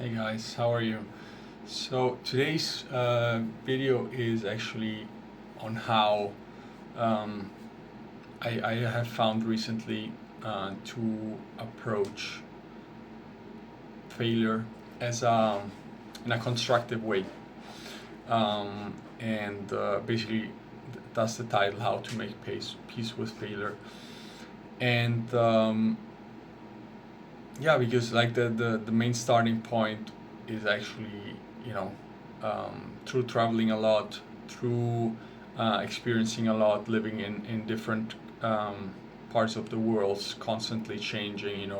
Hey guys, how are you? So today's video is actually on how um, I have found recently to approach failure as in a constructive way, and basically that's the title: How to Make Peace with Failure. And yeah, because like the main starting point is actually, you know, through traveling a lot, through experiencing a lot, living in different parts of the world, constantly changing,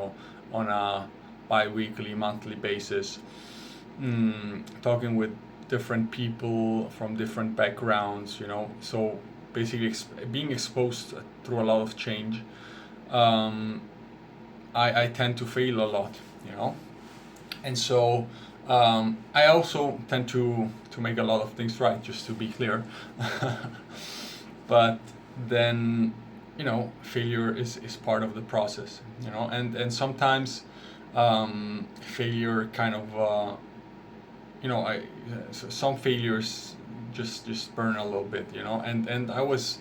on a bi-weekly, monthly basis, talking with different people from different backgrounds, so basically being exposed through a lot of change. um, I tend to fail a lot, and so I also tend to make a lot of things right, just to be clear. But then, failure is part of the process, and sometimes failure kind of, some failures just burn a little bit, and I was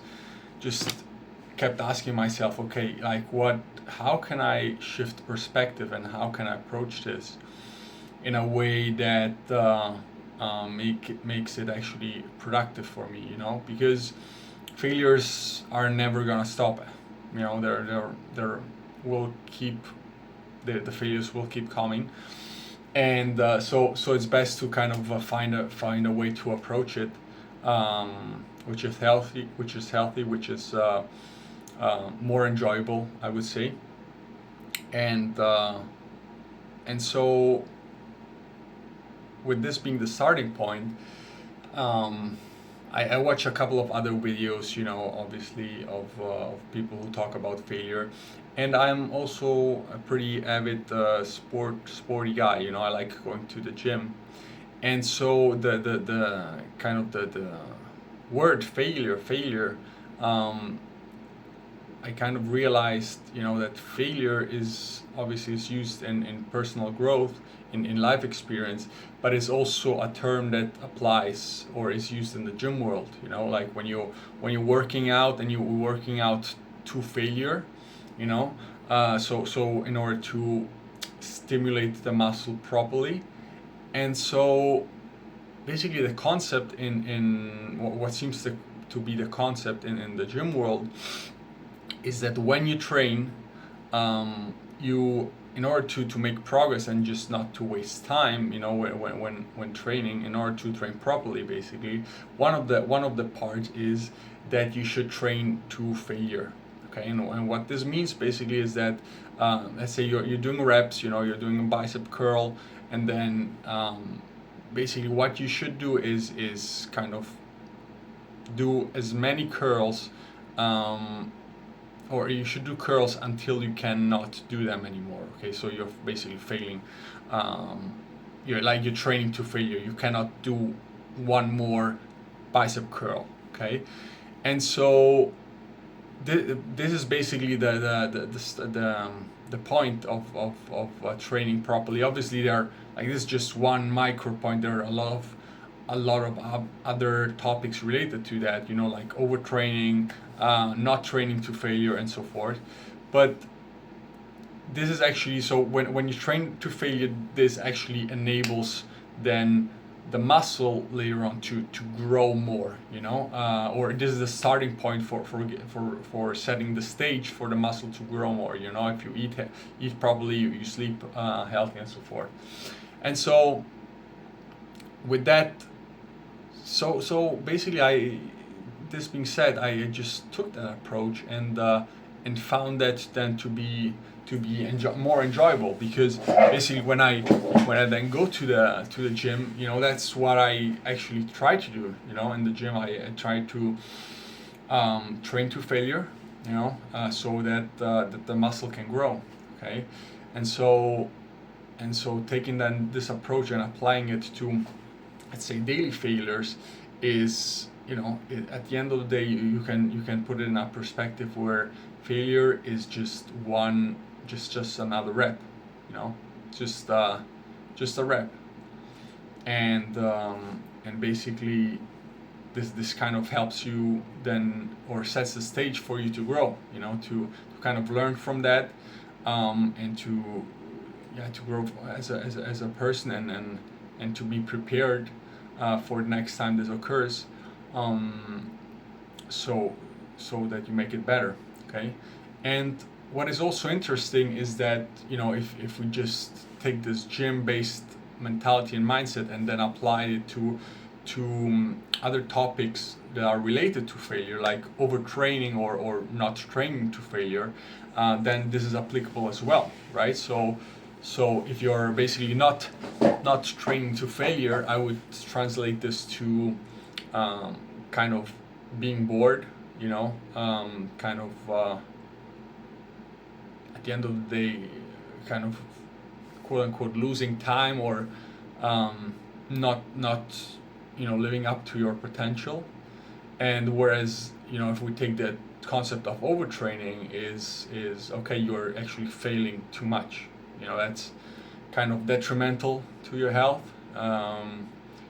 just kept asking myself, okay, like how can I shift perspective and how can I approach this in a way that makes it actually productive for me, because failures are never gonna stop. They're will keep the failures will keep coming, and so it's best to kind of find a way to approach it, which is healthy, which is more enjoyable, I would say. And so, with this being the starting point, I watch a couple of other videos, obviously, of people who talk about failure, and I'm also a pretty avid sporty guy. I like going to the gym, and so the kind of the word failure. I kind of realized, that failure is obviously is used in personal growth, in life experience, but it's also a term that applies or is used in the gym world. Like when you're working out and you're working out to failure, so in order to stimulate the muscle properly, and so basically the concept in what seems to be the concept in the gym world is that when you train, you in order to make progress and just not to waste time, when training, in order to train properly, basically one of the parts is that you should train to failure. Okay, and what this means basically is that, let's say you're doing reps, you're doing a bicep curl, and then basically what you should do is kind of do as many curls, or you should do curls until you cannot do them anymore. Okay, so you're basically failing. You're training to failure. You cannot do one more bicep curl. Okay, and so this is basically the point of training properly. Obviously, this is just one micro point. There are a lot of other topics related to that, like overtraining, not training to failure, and so forth. But this is actually, so when you train to failure, this actually enables then the muscle later on to grow more, or this is the starting point for setting the stage for the muscle to grow more. If you eat properly, you sleep healthy, and so forth. And so with that, so basically, this being said, I just took that approach and found that then to be more enjoyable, because basically when I then go to the gym, that's what I actually try to do. In the gym, I try to train to failure, so that the muscle can grow. Okay, and so taking then this approach and applying it to, let's say, daily failures is, at the end of the day, you can put it in a perspective where failure is just another rep, just just a rep. And basically this kind of helps you then, or sets the stage for you to grow, to kind of learn from that, and to grow as a person, and to be prepared for the next time this occurs, um, so that you make it better. Okay. And what is also interesting is that, if we just take this gym based mentality and mindset and then apply it to other topics that are related to failure, like overtraining or not training to failure, then this is applicable as well, right? So if you're basically not training to failure, I would translate this to kind of being bored, kind of at the end of the day, kind of quote unquote losing time, or not living up to your potential. And whereas, if we take that concept of overtraining, is okay, you're actually failing too much. That's kind of detrimental to your health.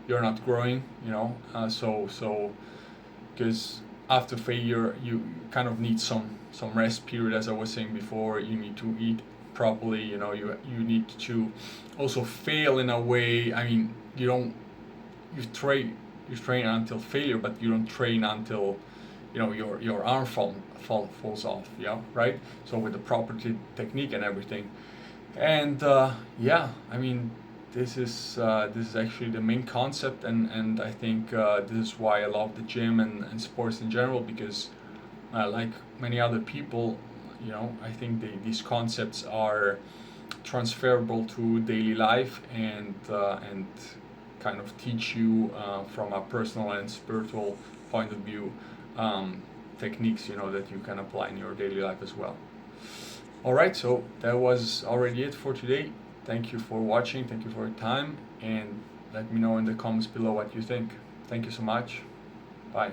You're not growing. So because after failure, you kind of need some rest period, as I was saying before. You need to eat properly. You need to also fail in a way. I mean, you train until failure, but you don't train until your arm falls off. Yeah, right. So with the proper technique and everything, and I mean, this is actually the main concept, and I think this is why I love the gym and sports in general, because like many other people, I think these concepts are transferable to daily life, and kind of teach you from a personal and spiritual point of view, techniques that you can apply in your daily life as well. All right, so that was already it for today. Thank you for watching. Thank you for your time, and let me know in the comments below what you think. Thank you so much. Bye.